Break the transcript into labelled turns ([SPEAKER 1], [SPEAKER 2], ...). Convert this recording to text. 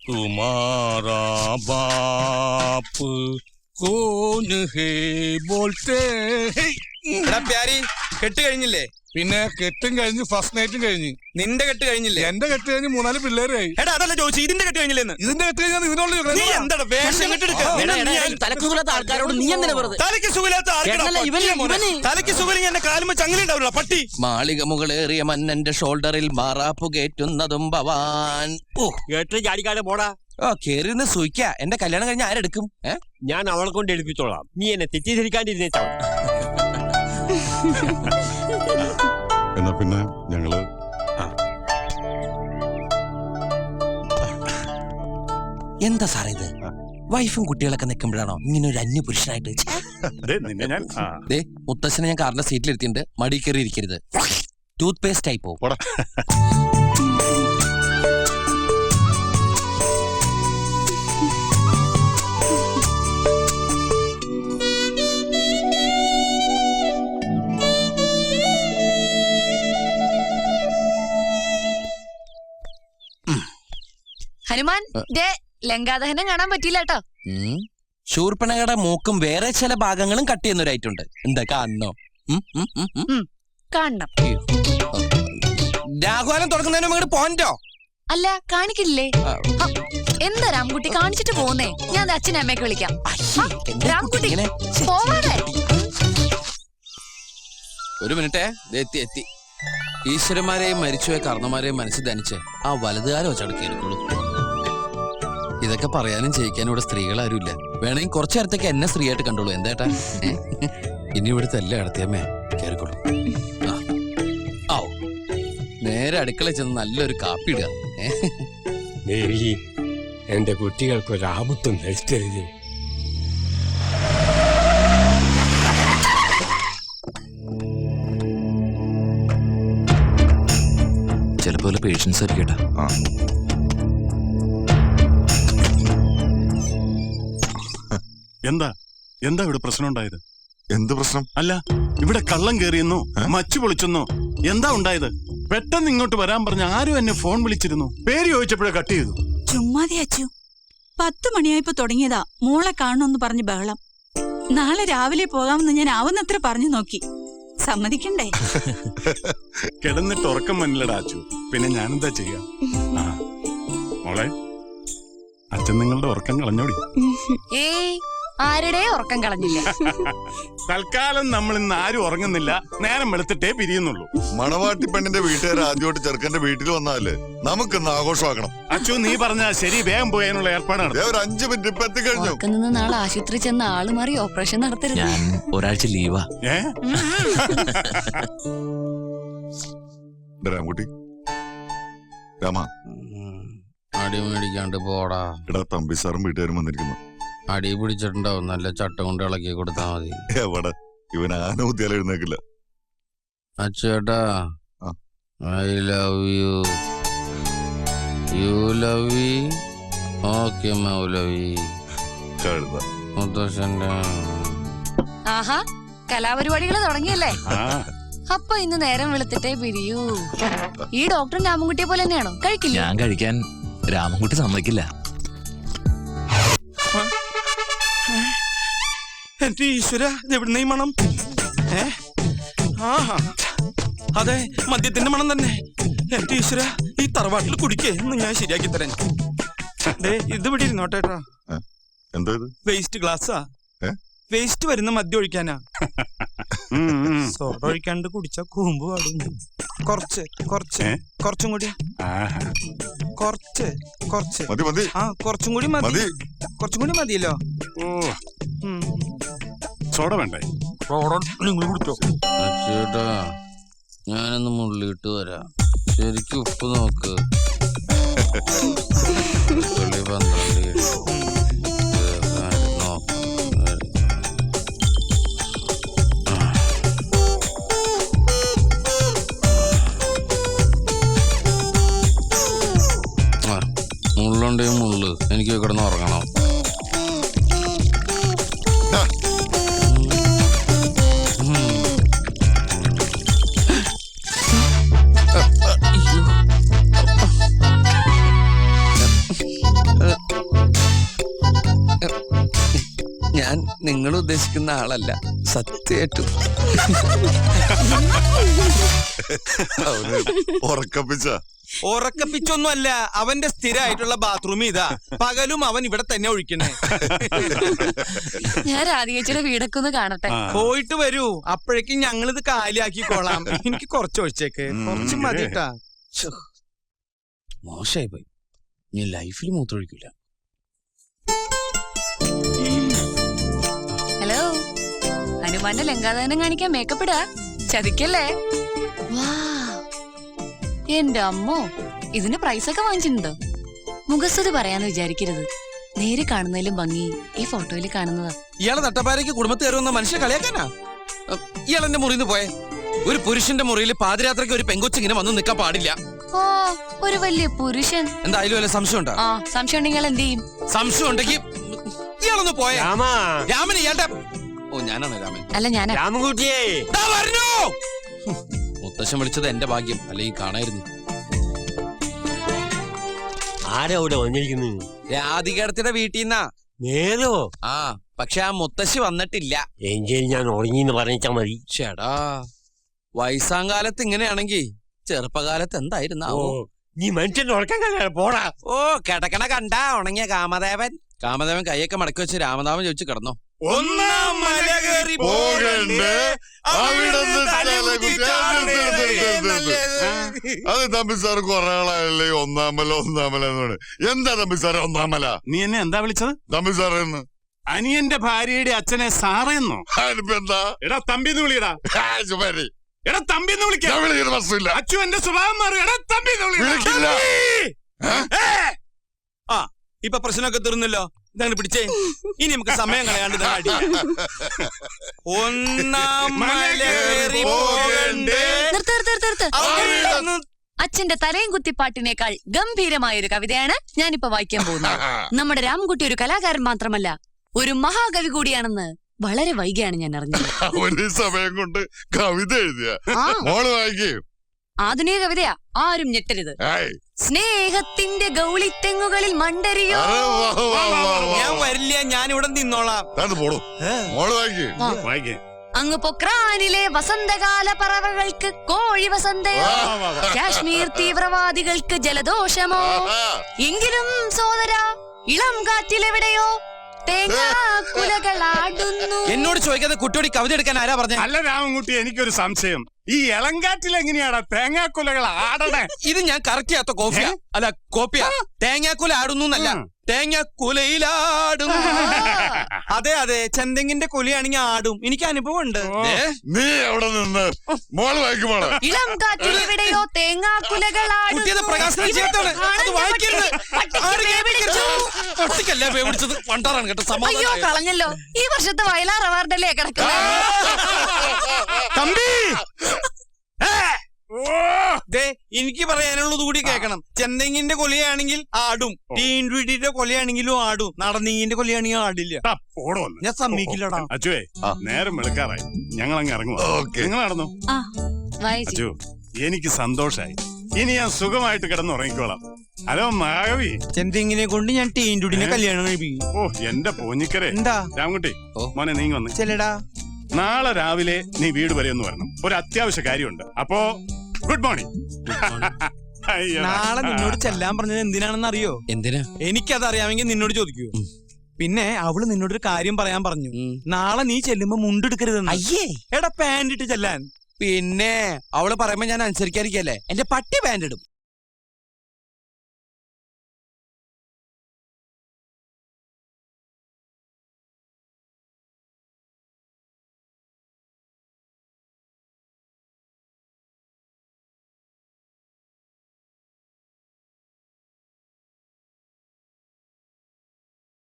[SPEAKER 1] तुम्हारा बाप कौन है बोलते
[SPEAKER 2] പ്യാരി കെട്ട് കഴിഞ്ഞില്ലേ?
[SPEAKER 1] പിന്നെ കെട്ടും കഴിഞ്ഞ് ഫസ്റ്റ് നൈറ്റും കഴിഞ്ഞ്.
[SPEAKER 2] നിന്റെ കെട്ട് കഴിഞ്ഞില്ലേ?
[SPEAKER 1] എന്റെ കെട്ട് കഴിഞ്ഞ് 4 പിള്ളേരായി.
[SPEAKER 2] എടാ അതല്ല ചോദിച്ചു, ഇതിന്റെ കെട്ട് കഴിഞ്ഞില്ലെന്ന്.
[SPEAKER 1] ഇതിന്റെ കെട്ട് കഴിഞ്ഞാൽ ഇതിനോട്
[SPEAKER 3] തലക്കുസുഖില്ലാത്ത ആൾക്കാരോട് നീ എന്തിനാ വെറുതെ?
[SPEAKER 2] തലയ്ക്ക് സുഖമില്ലാത്ത തലയ്ക്ക് സുഖം എന്റെ കാലുമ്പോ ചങ്ങലുണ്ടാവില്ല പട്ടി.
[SPEAKER 3] മാളിക മുകളേറിയ മന്നന്റെ ഷോൾഡറിൽ മാറാപ്പു കയറ്റുന്നതും ഭവാൻ.
[SPEAKER 4] കേട്ട് ചാടിക്കാട് പോടാ.
[SPEAKER 3] കേറിന്ന് സൂയിക്ക. എന്റെ കല്യാണം കഴിഞ്ഞ ആരെടുക്കും?
[SPEAKER 4] ഞാൻ അവളെ കൊണ്ട് എടുപ്പിച്ചോളാം. നീ എന്നെ തെറ്റിദ്ധരിക്കാണ്ടിരുന്നേച്ചാ.
[SPEAKER 5] എന്നാ പിന്നെ ഞങ്ങള്
[SPEAKER 3] എന്താ സാറേ ഇത്? വൈഫും കുട്ടികളൊക്കെ നിൽക്കുമ്പോഴാണോ ഇങ്ങനെ ഒരു അന്യ പുരുഷനായിട്ട്? മുത്തശ്ശനെ ഞാൻ കാറിന്റെ സീറ്റിലിരുത്തിണ്ട്. മടി കയറി ഇരിക്കരുത്. ടൂത്ത് പേസ്റ്റ് ആയി പോകും.
[SPEAKER 6] ഹനുമാൻ, ലങ്കാദഹനം കാണാൻ പറ്റിയില്ല കേട്ടോ.
[SPEAKER 3] ശൂർപ്പണകയുടെ മൂക്കും വേറെ ചില ഭാഗങ്ങളും കട്ട് ചെയ്യുന്നവരായിട്ടുണ്ട്. എന്താ കാണണോ?
[SPEAKER 6] കാണണം.
[SPEAKER 3] രാഘവാനം തുറക്കുന്നതിന് ഇങ്ങോട്ട് പോയിന്റോ?
[SPEAKER 6] അല്ല, കാണിക്കില്ലേ? എന്താ രാംകുട്ടി കാണിച്ചിട്ട് പോകുന്നേ? ഞാൻ അച്ഛനും അമ്മയൊക്കെ വിളിക്കാം. രാംകുട്ടി പോവാതെ.
[SPEAKER 3] ഒരു മിനിറ്റേ, എത്തി. ഈശ്വരന്മാരെയും മരിച്ചുപോയ കർണന്മാരെയും മനസ്സിൽ ധനിച്ച് ആ വലതുകാലം വെച്ചടക്കിയിരിക്കുള്ളൂ. ഇതൊക്കെ പറയാനും ചെയ്യിക്കാനും ഇവിടെ സ്ത്രീകളാരുമില്ല. വേണമെങ്കിൽ കുറച്ചു നേരത്തേക്ക് എന്നെ സ്ത്രീയായിട്ട് കണ്ടോളൂ. എന്താ ഇനി ഇവിടുത്തെ എല്ലാം അടത്തിയമ്മേ കേറിക്കോളൂ. നേരെ അടുക്കള ചെന്ന് നല്ലൊരു കാപ്പി ഇടുക.
[SPEAKER 4] ദേവി, എന്റെ കുട്ടികൾക്കൊരു ആപത്തും വരുത്തരുത്.
[SPEAKER 3] ചിലപ്പോൾ പേഷ്യൻസ് ആയിരിക്കട്ടെ.
[SPEAKER 5] എന്താ ഇവിടെ പ്രശ്നം ഉണ്ടായത്?
[SPEAKER 7] എന്ത് പ്രശ്നം?
[SPEAKER 5] അല്ല, ഇവിടെ കള്ളം കേറിയെന്നോ മച്ചു പൊളിച്ചെന്നോ എന്താ ഉണ്ടായത്? പെട്ടെന്ന് ഇങ്ങോട്ട് വരാൻ പറഞ്ഞ ആരും എന്നെ ഫോൺ വിളിച്ചിരുന്നു. പേര് ചോദിച്ചപ്പോഴേ കട്ട് ചെയ്തു.
[SPEAKER 8] ചുമ്മാതെ അച്ചു. 10 മണിയായപ്പോ തുടങ്ങിയതാ മോളെ കാണണമെന്ന് പറഞ്ഞ് ബഹളം. നാളെ രാവിലെ പോകാമെന്ന് ഞാൻ ആവുന്നത്ര പറഞ്ഞു നോക്കി. സമ്മതിക്കണ്ടേ?
[SPEAKER 5] കിടന്നിട്ട് ഉറക്കം മനിലടാ അച്ചു. പിന്നെ ഞാനെന്താ ചെയ്യാ? മോളെ, അച്ഛൻ നിങ്ങളുടെ ഉറക്കം കളഞ്ഞോടി.
[SPEAKER 6] ആരുടെ ഉറക്കം കളഞ്ഞില്ല.
[SPEAKER 5] തൽക്കാലം നമ്മൾ ഇന്ന് ആരും ഉറങ്ങുന്നില്ല. നേരം വെളുത്തിട്ടേ പിരിയുന്നുള്ളൂ.
[SPEAKER 7] മണവാട്ടി പെണ്ണിന്റെ വീട്ടുകാർ ആദ്യമായിട്ട് ചെറുക്കന്റെ വീട്ടിൽ വന്നാലേ നമുക്കിന്ന് ആഘോഷമാക്കണം.
[SPEAKER 5] അച്ചു, നീ പറഞ്ഞ ശരി. വേഗം പോയതിനുള്ള ഏർപ്പാടാണ്.
[SPEAKER 7] ഒരു 5 മിനിറ്റ് ഇപ്പൊ എത്തിക്കഴിഞ്ഞു.
[SPEAKER 6] നാളെ ആശുപത്രി ചെന്ന ആള് മാറി ഓപ്പറേഷൻ നടത്തരുത്.
[SPEAKER 3] ഞാൻ ഒരാഴ്ച ലീവാ.
[SPEAKER 7] രാമകുട്ടി, രാമ,
[SPEAKER 3] അടി മേടിക്കാണ്ട് പോടാ.
[SPEAKER 7] എടാ, തമ്പി സാറും വീട്ടുകാരും വന്നിരിക്കുന്നു.
[SPEAKER 3] അടി പിടിച്ചിട്ടുണ്ടാവും. നല്ല ചട്ടം കൊണ്ട് ഇളക്കി കൊടുത്താ മതി.
[SPEAKER 7] എവിടെ ഇവൻ ആനൂത്തിയാൽ എഴുന്നേക്കില്ല.
[SPEAKER 3] അച്ചേട്ടാ, I love you. You love you. Okay മൗലവി. മുത്തശ്ശന്റെ
[SPEAKER 6] ആഹാ, കലാപരിപാടികള് തുടങ്ങിയല്ലേ? അപ്പൊ ഇന്ന് നേരം വെളുത്തിട്ടേ പിരിയൂ. ഈ ഡോക്ടർ രാമൻകുട്ടിയെ പോലെ തന്നെയാണോ? കഴിക്കില്ല.
[SPEAKER 3] ഞാൻ കഴിക്കാൻ രാമൻകുട്ടി സമ്മതിക്കില്ല.
[SPEAKER 2] എന്റെ ഈശ്വര, ഇതെവിടുന്ന ഈ മണം? അതെ, മദ്യത്തിന്റെ മണം തന്നെ. എന്റെ ഈശ്വര, ഈ തറവാട്ടിൽ കുടിക്കേ എന്ന് ഞാൻ ശരിയാക്കി തരാൻ. ഇത് ഇവിടെ ഇരുന്നോട്ടേട്ടാ.
[SPEAKER 7] എന്താ
[SPEAKER 2] വേസ്റ്റ് ഗ്ലാസ്സാ. വേസ്റ്റ് വരുന്ന മദ്യം ഒഴിക്കാനാ. സോഡ ഒഴിക്കാണ്ട് കുടിച്ച കൂമ്പ് പാടും. കുറച്ചും കൂടി. കുറച്ചും കൂടി മതി. കുറച്ചും കൂടി മതിയല്ലോ.
[SPEAKER 5] സോഡ വേണ്ടേ?
[SPEAKER 1] നിങ്ങൾ കുടിച്ചോ.
[SPEAKER 3] ചേട്ടാ, ഞാനൊന്ന് മുള്ളിയിട്ട് വരാം. ശരിക്കും ഉപ്പ് നോക്ക്. 12 മുള്ളുണ്ടെങ്കിൽ മുള്ളു. എനിക്ക് കിടന്ന് ഉറങ്ങണം. ഞാൻ നിങ്ങൾ ഉദ്ദേശിക്കുന്ന ആളല്ല, സത്യമായിട്ടും.
[SPEAKER 7] അവന് ഉറക്കപ്പിച്ച
[SPEAKER 2] ഉറക്കപ്പിച്ചൊന്നും അല്ല, അവന്റെ സ്ഥിരമായിട്ടുള്ള ബാത്റൂം ഇതാ. പകലും അവൻ ഇവിടെ തന്നെ ഒഴിക്കണേ.
[SPEAKER 6] ഞാൻ രാധികച്ചിയുടെ വീടൊക്കെ ഒന്ന് കാണട്ടെ.
[SPEAKER 2] പോയിട്ട് വരൂ, അപ്പോഴേക്കും ഞങ്ങളിത് കാലിയാക്കിക്കോളാം. എനിക്ക് കുറച്ച് ഒഴിച്ചേക്ക്, കുറച്ച് മതിട്ടാ.
[SPEAKER 3] മോശമായി പോയി, ഞാൻ ലൈഫിൽ മൂത്രമൊഴിക്കില്ല.
[SPEAKER 6] ഹലോ, ഹനുമാന്റെ ലങ്കാദാനം കാണിക്കാൻ മേക്കപ്പ് ഇടാ, ചതിക്കല്ലേ? വാ, എന്റെ അമ്മോ, ഇതിന് പ്രൈസ് ഒക്കെ വാങ്ങിച്ചിട്ടുണ്ടോ? മുഖസ്തുതി പറയാന്ന് വിചാരിക്കരുത്, നേരെ കാണുന്നതിലും ഭംഗി ഈ ഫോട്ടോയിൽ കാണുന്നതാ.
[SPEAKER 3] ഇയാളെ തട്ടപ്പാരയ്ക്ക് കുടുംബത്തിൽ കയറുന്ന മനുഷ്യ കളിയാക്കാനാ? ഇയാൾ എന്റെ മുറിയിൽ നിന്ന് പോയെ. ഒരു പുരുഷന്റെ മുറിയിൽ പാതിരാത്രിക്ക് ഒരു പെങ്കൊച്ചിങ്ങനെ വന്ന് നിൽക്കാൻ പാടില്ല.
[SPEAKER 6] ഓ, ഒരു വലിയ പുരുഷൻ.
[SPEAKER 3] എന്തായാലും വല്ല സംശയം ഉണ്ടോ?
[SPEAKER 6] ആ, സംശയം ഉണ്ടെങ്കിൽ എന്ത് ചെയ്യും?
[SPEAKER 3] സംശയം ഉണ്ടെങ്കിൽ ഇയാളൊന്ന് പോയെ.
[SPEAKER 4] രാമാ,
[SPEAKER 3] രാമൻ ഇയാളുടെ... ഓ, ഞാനാണ് രാമൻ.
[SPEAKER 6] അല്ല, ഞാനാ.
[SPEAKER 4] രാമൻകുട്ടിയെ,
[SPEAKER 3] ദാ വരുന്നു. മുത്തശ്ശൻ വിളിച്ചത് എന്റെ ഭാഗ്യം, അല്ലെങ്കിൽ കാണായിരുന്നു.
[SPEAKER 4] ആരാ ഇവിടെ വന്നിരിക്കുന്നു?
[SPEAKER 3] രാധികടത്തിന്റെ വീട്ടിൽ നിന്നാ.
[SPEAKER 4] നേരോ?
[SPEAKER 3] ആ, പക്ഷെ ആ മുത്തശ്ശി വന്നിട്ടില്ല.
[SPEAKER 4] എങ്കിൽ ഞാൻ ഉറങ്ങിന്ന് പറഞ്ഞാ മതി.
[SPEAKER 3] ചേടാ, വയസ്സാങ്കാലത്ത് ഇങ്ങനെയാണെങ്കി ചെറുപ്പകാലത്ത് എന്തായിരുന്നാവോ?
[SPEAKER 4] നീ മനുഷ്യന്റെ ഉറക്കം കഴിയാ പോടാ.
[SPEAKER 3] ഓ, കിടക്കണ കണ്ട ഉണങ്ങിയ കാമദേവൻ. കാമദേവൻ കൈയൊക്കെ മടക്കി വെച്ച് രാമനാമം ചോദിച്ചു കിടന്നു.
[SPEAKER 2] ഒന്നാം മല കയറി
[SPEAKER 7] പോകണ്ടേ, അവിടുന്ന് അത് തമ്പി സാർ കുറെ ആളായല്ലേ ഒന്നാമല എന്ന് പറയും. എന്താ തമ്പി സാറേ ഒന്നാമല?
[SPEAKER 5] നീ എന്നെ എന്താ വിളിച്ചത്?
[SPEAKER 7] തമ്പി സാറേന്ന്.
[SPEAKER 5] അനിയന്റെ ഭാര്യയുടെ അച്ഛനെ സാറേന്നോ?
[SPEAKER 7] അതിനിപ്പോ എന്താ?
[SPEAKER 5] എടാ തമ്പിന്ന് വിളിയടാ.
[SPEAKER 7] ചുമരി
[SPEAKER 5] എടാ തമ്പിന്ന് വിളിക്കാം.
[SPEAKER 7] ഞാൻ വിളിക്കുന്ന പ്രശ്നമില്ല.
[SPEAKER 5] അച്ചു എന്റെ സ്വഭാവം മാറും. എടാ തമ്പിന്ന്
[SPEAKER 7] വിളിക്കില്ല.
[SPEAKER 2] ആ, ഇപ്പൊ പ്രശ്നമൊക്കെ തീർന്നല്ലോ. ഇതാണ് പിടിച്ചേ. ഇനി നമുക്ക് സമയം കളയാണ്ട് ഇതാ അടി. ഒന്നാം മല കയറി പോകണ്ടേ.
[SPEAKER 6] നിർത്ത്, നിർത്ത്, നിർത്ത്, നിർത്ത്.
[SPEAKER 2] അവിടുന്ന്
[SPEAKER 6] അച്ഛന്റെ തലയും കുത്തിപ്പാട്ടിനേക്കാൾ ഗംഭീരമായ ഒരു കവിതയാണ് ഞാനിപ്പോ വായിക്കാൻ പോകുന്നത്. നമ്മുടെ രാമൻകുട്ടി ഒരു കലാകാരൻ മാത്രമല്ല, ഒരു മഹാകവി കൂടിയാണെന്ന് വളരെ വൈകിയാണ് ഞാൻ അറിഞ്ഞത്.
[SPEAKER 7] അവന് സമയം കൊണ്ട് കവിത എഴുതിയ
[SPEAKER 6] ആ,
[SPEAKER 7] മോള് വായിക്കേ.
[SPEAKER 6] ആധുനിക കവിതയാ, ആരും ഞെട്ടരുത്. സ്നേഹത്തിന്റെ ഗൗളിത്തെങ്ങുകളിൽ മണ്ടരിയോ.
[SPEAKER 2] ഞാൻ വരില്ല, ഞാൻ ഇവിടെ നിന്നോളാം.
[SPEAKER 7] പോടൂ, മോള് വായിക്കേ.
[SPEAKER 5] വായിക്കേ.
[SPEAKER 6] അങ്ങ് പൊക്രാനിലെ വസന്തകാല പറവകൾക്ക് കോഴി വസന്തയോ, കാശ്മീർ തീവ്രവാദികൾക്ക് ജലദോഷമോ. എങ്കിലും സോദര, ഇളം കാറ്റിലെവിടെയോ തേങ്ങാക്കുലകളാടുന്നു.
[SPEAKER 3] എന്നോട് ചോദിക്കാതെ കുട്ടിയോട് കവിത എടുക്കാൻ ആരാ പറഞ്ഞ?
[SPEAKER 5] അല്ല രാമൻകുട്ടി, എനിക്കൊരു സംശയം. ഈ ഇളങ്കാറ്റിൽ എങ്ങനെയാടാ തേങ്ങാക്കുലകൾ ആടണേ?
[SPEAKER 3] ഇത് ഞാൻ കറക്റ്റ് ചെയ്യാത്ത കോപ്പിയാ, അല്ല കോപ്പിയാ. തേങ്ങാക്കുല ആടുന്നു എന്നല്ല, തേങ്ങാക്കുലയിലാടും.
[SPEAKER 2] അതെ അതെ, ചെന്തെങ്ങിന്റെ കൊലിയാണെങ്കിൽ ആടും. എനിക്ക് അനുഭവം ഉണ്ട്.
[SPEAKER 7] നീ എവിടെ നിന്ന് മോള് വായിക്കുമ്പോള്
[SPEAKER 6] ഇളം കാറ്റിലെവിടെയോ തേങ്ങാക്കുലകളാടുന്നു.
[SPEAKER 3] കുട്ടിയത് പ്രകാശനം ചെയ്യാത്താണ്, അത് വായിക്കരുത്. ഒട്ടിക്കല്ല പിടിച്ചത് പണ്ടാറാണ് കേട്ടോ.
[SPEAKER 6] അയ്യോ,
[SPEAKER 3] സമാധാനം.
[SPEAKER 6] കളഞ്ഞല്ലോ. ഈ വർഷത്തെ വയലാർ അവാർഡല്ലേ കിടക്കുന്നത്.
[SPEAKER 2] തമ്പി, ദേ, എനിക്ക് പറയാനുള്ളത് കൂടി കേൾക്കണം. ചെന്തെങ്ങിന്റെ കൊലയാണെങ്കിൽ ആടും, ടീൻവിടിയുടെ കൊലയാണെങ്കിലും ആടും, നടന്നീങ്ങിന്റെ കൊലയാണെങ്കിൽ ആടില്ല.
[SPEAKER 5] പോടോ.
[SPEAKER 2] ഞാൻ സമ്മതിക്കില്ലടാ.
[SPEAKER 5] അച്ചുവേ, നേരം വെളുക്കാറായി, ഞങ്ങൾ അങ്ങ് ഇറങ്ങുവാ.
[SPEAKER 7] ഓക്കെ.
[SPEAKER 5] നിങ്ങൾ നടന്നു.
[SPEAKER 8] ആ,
[SPEAKER 6] വായിച്ചു.
[SPEAKER 5] അച്ചു, എനിക്ക് സന്തോഷായി. ഇനി ഞാൻ സുഖമായിട്ട് കിടന്ന് ഉറങ്ങിക്കോളാം. ഹലോ മഹാകവി.
[SPEAKER 2] ചെന്തെങ്ങിനെ കൊണ്ട് ഞാൻ ടീൻഡുടിനെ കല്യാണം കഴിപ്പിക്കും.
[SPEAKER 5] ഓ എന്റെ പോഞ്ഞിക്കരെ.
[SPEAKER 2] എന്താ
[SPEAKER 5] രാമൻകുട്ടി,
[SPEAKER 3] ഓ.
[SPEAKER 5] മോനെ നീങ്ങി വന്ന്.
[SPEAKER 2] ചെല്ലടാ.
[SPEAKER 5] നാളെ രാവിലെ നീ വീട് വരെ ഒന്ന് വരണം. ഒരു അത്യാവശ്യ കാര്യമുണ്ട്. അപ്പോ ഗുഡ് മോർണിംഗ്.
[SPEAKER 2] നാളെ നിന്നോട് ചെല്ലാൻ പറഞ്ഞത് എന്തിനാണെന്ന് അറിയോ?
[SPEAKER 3] എന്തിനാ?
[SPEAKER 2] എനിക്കത് അറിയാമെങ്കിൽ നിന്നോട് ചോദിക്കൂ. പിന്നെ അവള് നിന്നോടൊരു കാര്യം പറയാൻ പറഞ്ഞു. നാളെ നീ ചെല്ലുമ്പോ മുണ്ടെടുക്കരുതെന്ന്.
[SPEAKER 3] അയ്യേ,
[SPEAKER 2] എടാ പാന്റ് ഇട്ട് ചെല്ലാൻ.
[SPEAKER 3] പിന്നെ അവള് പറയുമ്പോ ഞാൻ അനുസരിക്കാതിരിക്കല്ലേ? എന്റെ പട്ടി പാന്റ് ഇടും.